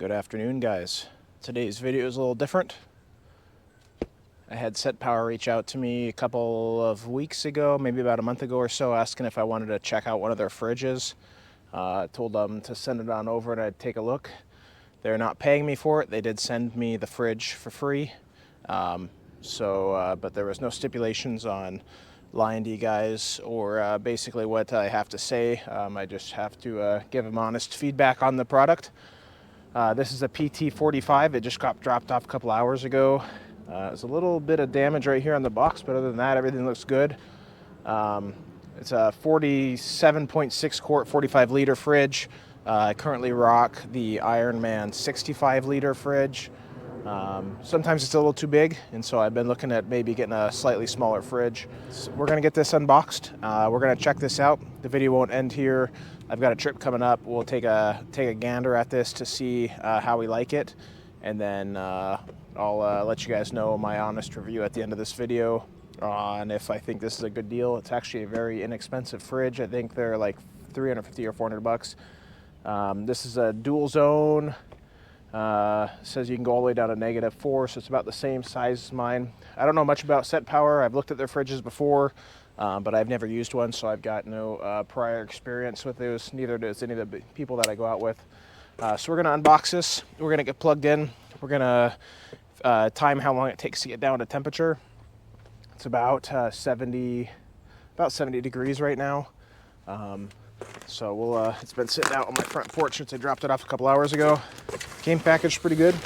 Good afternoon, guys. Today's video is a little different. I had SetPower reach out to me a couple of weeks ago, maybe about a month ago or so, asking if I wanted to check out one of their fridges. I told them to send it on over and I'd take a look. They're not paying me for it. They did send me the fridge for free. But there was no stipulations on lying to you guys or basically what I have to say. I just have to give them honest feedback on the product. This is a PT45. It just got dropped off a couple hours ago. There's a little bit of damage right here on the box, but other than that, everything looks good. It's a 47.6 quart, 45 liter fridge. I currently rock the Ironman 65 liter fridge. Sometimes it's a little too big, and so I've been looking at maybe getting a slightly smaller fridge. So we're gonna get this unboxed. We're gonna check this out. The video won't end here. I've got a trip coming up. We'll take a gander at this to see how we like it, and then I'll let you guys know my honest review at the end of this video on if I think this is a good deal. It's actually a very inexpensive fridge. I think they're like $350 or $400. This is a dual zone. Says you can go all the way down to -4, so it's about the same size as mine. I don't know much about SetPower. I've looked at their fridges before, but I've never used one, so I've got no prior experience with those. Neither does any of the people that I go out with. So we're going to unbox this. We're going to get plugged in. We're going to time how long it takes to get down to temperature. It's about 70 degrees right now. So it's been sitting out on my front porch since I dropped it off a couple hours ago. Came packaged pretty good.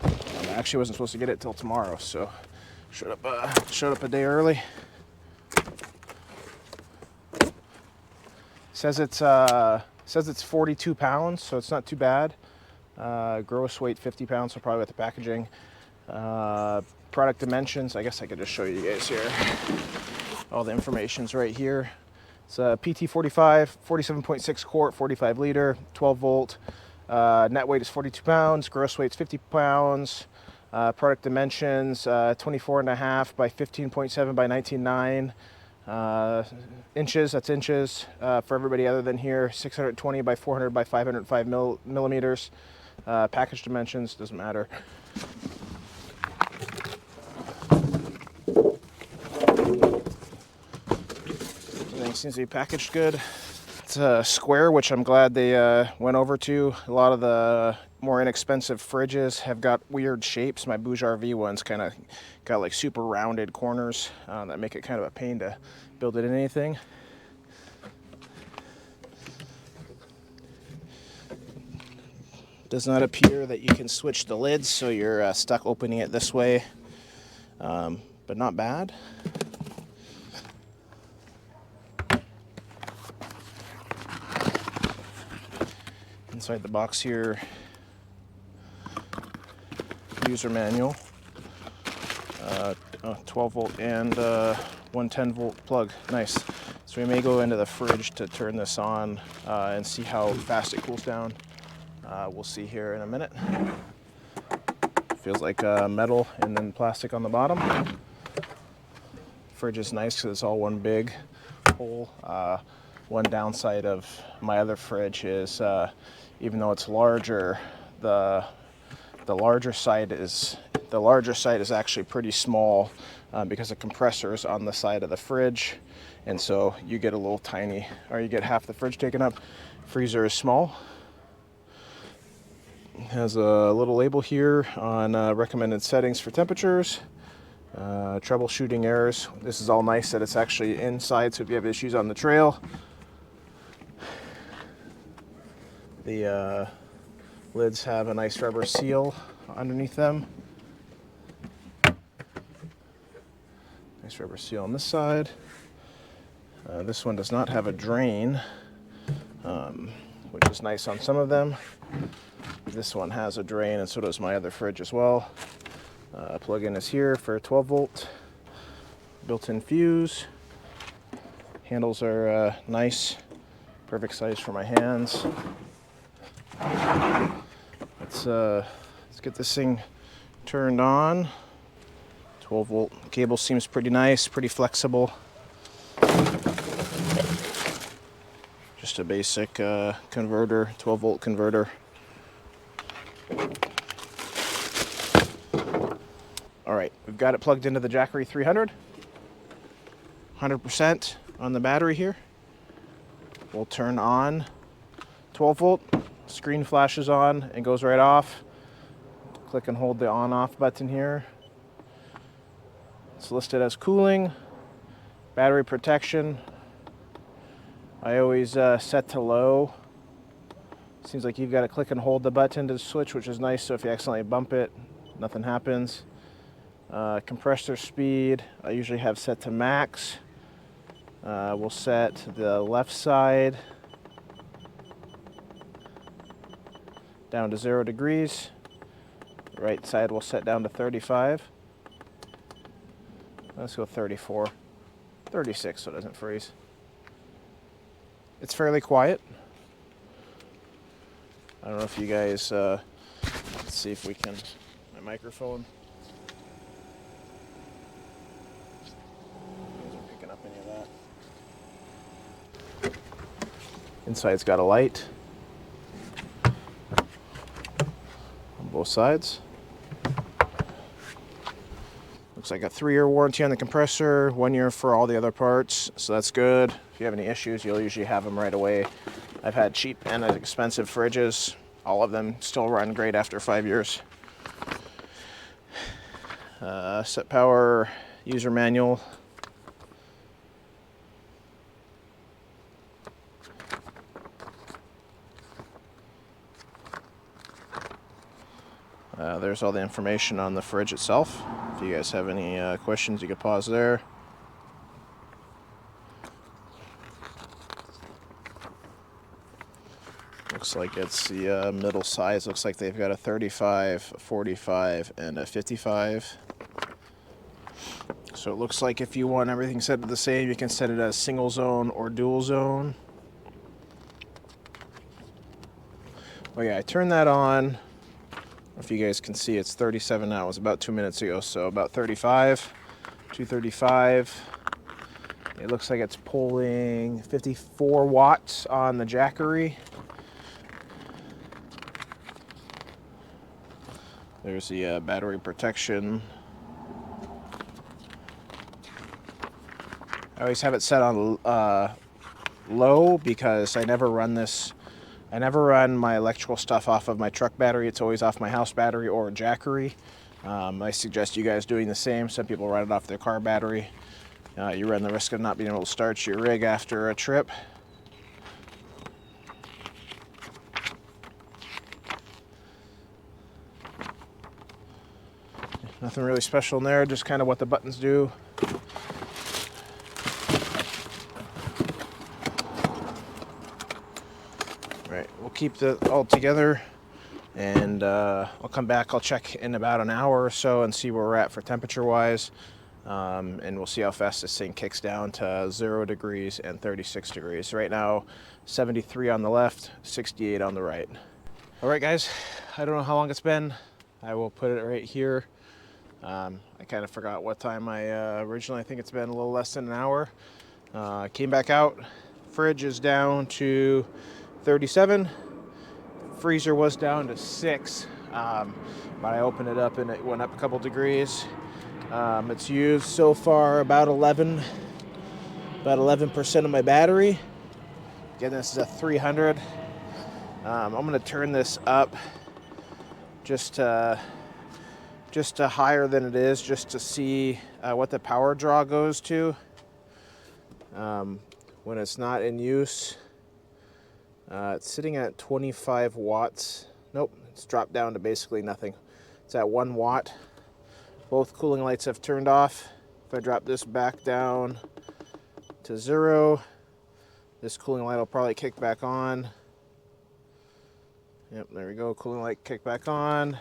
I actually wasn't supposed to get it till tomorrow, so showed up a day early. Says it's 42 pounds, so it's not too bad. Gross weight 50 pounds, so probably with the packaging. Product dimensions, I guess I could just show you guys here. All the information's right here. It's a PT45, 47.6 quart, 45 liter, 12 volt. Net weight is 42 pounds, gross weight's 50 pounds. Product dimensions, 24.5 by 15.7 by 19.9. Inches, that's inches. For everybody other than here, 620 by 400 by 505 millimeters. Package dimensions, doesn't matter. Everything seems to be packaged good. It's a square, which I'm glad they went over to. A lot of the more inexpensive fridges have got weird shapes. My Bouge RV one's kind of got like super rounded corners that make it kind of a pain to build it in anything. Does not appear that you can switch the lids, so you're stuck opening it this way, but not bad. Inside the box here, user manual, 12 volt and 110 volt plug. Nice. So we may go into the fridge to turn this on and see how fast it cools down. We'll see here in a minute. Feels like metal and then plastic on the bottom. Fridge is nice because it's all one big hole. One downside of my other fridge is even though it's larger, the larger side is actually pretty small because the compressor is on the side of the fridge, and so you get a little tiny, or you get half the fridge taken up. Freezer is small. It has a little label here on recommended settings for temperatures, troubleshooting errors. This is all nice that it's actually inside, so if you have issues on the trail. The lids have a nice rubber seal underneath them. Nice rubber seal on this side. This one does not have a drain, which is nice on some of them. This one has a drain, and so does my other fridge as well. Plug-in is here for 12 volt. Built-in fuse. Handles are nice, perfect size for my hands. Let's get this thing turned on. 12 volt cable seems pretty nice, pretty flexible. Just a basic converter, 12 volt converter. we've got it plugged into the Jackery 300. 100% on the battery here. We'll turn on 12 volt. Screen flashes on and goes right off. Click and hold the on-off button here. It's listed as cooling, battery protection. I always set to low. Seems like you've got to click and hold the button to switch, which is nice, so if you accidentally bump it, nothing happens. Compressor speed, I usually have set to max. We'll set the left side down to 0 degrees. The right side we'll set down to 35. Let's go 34. 36 so it doesn't freeze. It's fairly quiet. I don't know if you guys, let's see if we can, my microphone. You guys are picking up any of that. Inside's got a light on both sides. Looks like a 3-year warranty on the compressor, 1 year for all the other parts, so that's good. If you have any issues, you'll usually have them right away. I've had cheap and expensive fridges. All of them still run great after 5 years. SetPower user manual. There's all the information on the fridge itself. If you guys have any questions, you can pause there. Looks like it's the middle size. Looks like they've got a 35, a 45, and a 55. So it looks like if you want everything set to the same, you can set it as single zone or dual zone. Oh yeah, I turned that on. If you guys can see, it's 37 now. It was about 2 minutes ago, so about 35, 235. It looks like it's pulling 54 watts on the Jackery. There's the battery protection. I always have it set on low because I never run this. I never run my electrical stuff off of my truck battery. It's always off my house battery or Jackery. I suggest you guys doing the same. Some people run it off their car battery. You run the risk of not being able to start your rig after a trip. Nothing really special in there, just kind of what the buttons do. Right, we'll keep it all together, and I'll come back. I'll check in about an hour or so and see where we're at for temperature-wise, and we'll see how fast this thing kicks down to 0 degrees and 36 degrees. Right now, 73 on the left, 68 on the right. All right, guys, I don't know how long it's been. I will put it right here. I kind of forgot what time originally, I think it's been a little less than an hour. Came back out, fridge is down to 37, freezer was down to 6, but I opened it up and it went up a couple degrees. It's used so far about 11% of my battery. Again, this is a 300. I'm going to turn this up just to higher than it is, just to see what the power draw goes to when it's not in use. It's sitting at 25 watts. Nope, it's dropped down to basically nothing. It's at 1 watt. Both cooling lights have turned off. If I drop this back down to 0, this cooling light will probably kick back on. Yep, there we go, cooling light kick back on.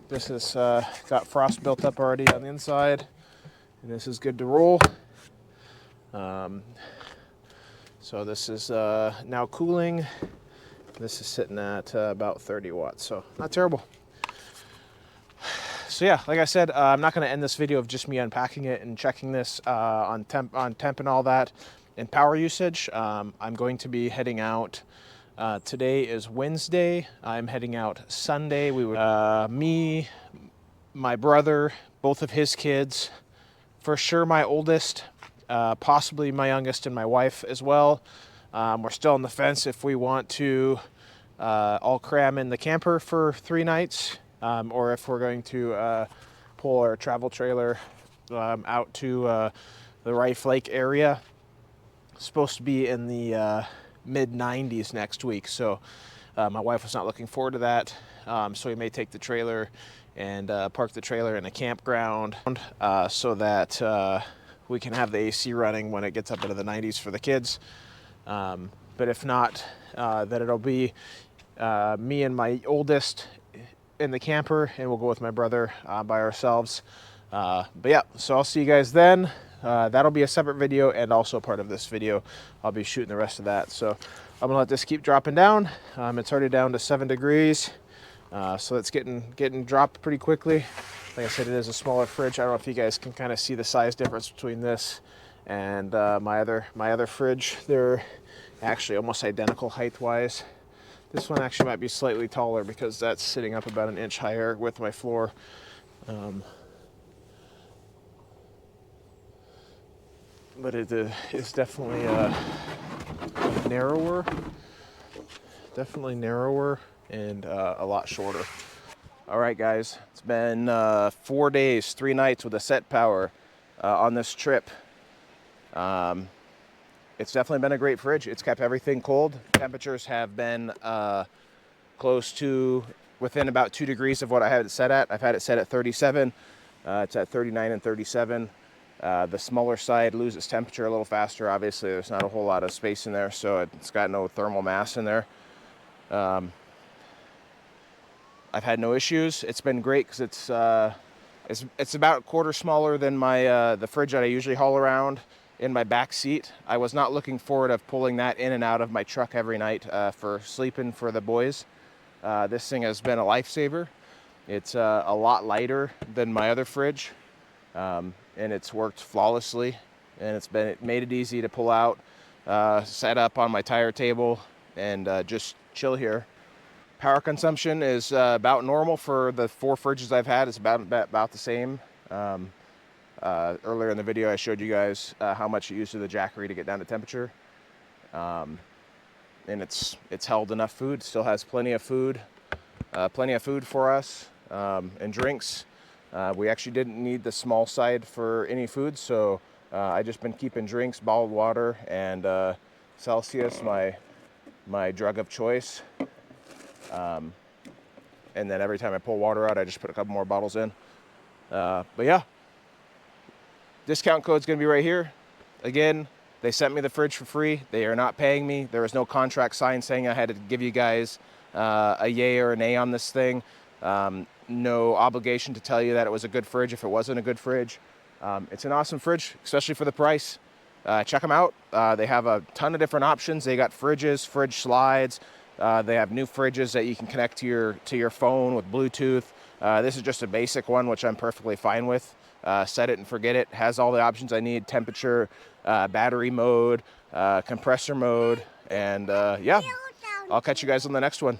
This has got frost built up already on the inside, and this is good to roll. So this is now cooling. This is sitting at about 30 watts, so not terrible. So yeah, like I said, I'm not going to end this video of just me unpacking it and checking this on temp and all that and power usage. I'm going to be heading out. Today is Wednesday. I'm heading out Sunday. Me, my brother, both of his kids, for sure my oldest, possibly my youngest and my wife as well. We're still on the fence if we want to all cram in the camper for 3 nights, or if we're going to pull our travel trailer out to the Rife Lake area. It's supposed to be in the mid 90s next week, so my wife was not looking forward to that. So we may take the trailer and park the trailer in a campground so that we can have the AC running when it gets up into the 90s for the kids. But if not, then it'll be me and my oldest in the camper, and we'll go with my brother by ourselves. But yeah, so I'll see you guys then. That'll be a separate video and also part of this video. I'll be shooting the rest of that. So I'm gonna let this keep dropping down. It's already down to 7 degrees. So it's getting dropped pretty quickly. Like I said, it is a smaller fridge. I don't know if you guys can kind of see the size difference between this and my other fridge. They're actually almost identical height-wise. This one actually might be slightly taller because that's sitting up about an inch higher with my floor. But it is definitely narrower. Definitely narrower and a lot shorter. All right, guys, it's been 4 days, 3 nights with a SetPower on this trip. It's definitely been a great fridge. It's kept everything cold. Temperatures have been close to within about 2 degrees of what I had it set at. I've had it set at 37. It's at 39 and 37. The smaller side loses temperature a little faster. Obviously, there's not a whole lot of space in there, so it's got no thermal mass in there. I've had no issues. It's been great because it's about a quarter smaller than my the fridge that I usually haul around in my back seat. I was not looking forward to pulling that in and out of my truck every night for sleeping for the boys. This thing has been a lifesaver. It's a lot lighter than my other fridge, and it's worked flawlessly. And it made it easy to pull out, set up on my tire table, and just chill here. Power consumption is about normal for the 4 fridges I've had. It's about the same. Earlier in the video, I showed you guys how much it used of the Jackery to get down to temperature. And it's held enough food. Still has plenty of food for us, and drinks. We actually didn't need the small side for any food, so I just been keeping drinks, bottled water, and Celsius, my drug of choice. And then every time I pull water out, I just put a couple more bottles in. But yeah, discount code's gonna be right here. Again, they sent me the fridge for free. They are not paying me. There was no contract signed saying I had to give you guys a yay or a nay on this thing. No obligation to tell you that it was a good fridge if it wasn't a good fridge. It's an awesome fridge, especially for the price. Check them out. They have a ton of different options. They got fridges, fridge slides. They have new fridges that you can connect to your phone with Bluetooth. This is just a basic one, which I'm perfectly fine with. Set it and forget it. Has all the options I need: temperature, battery mode, compressor mode, and yeah. I'll catch you guys on the next one.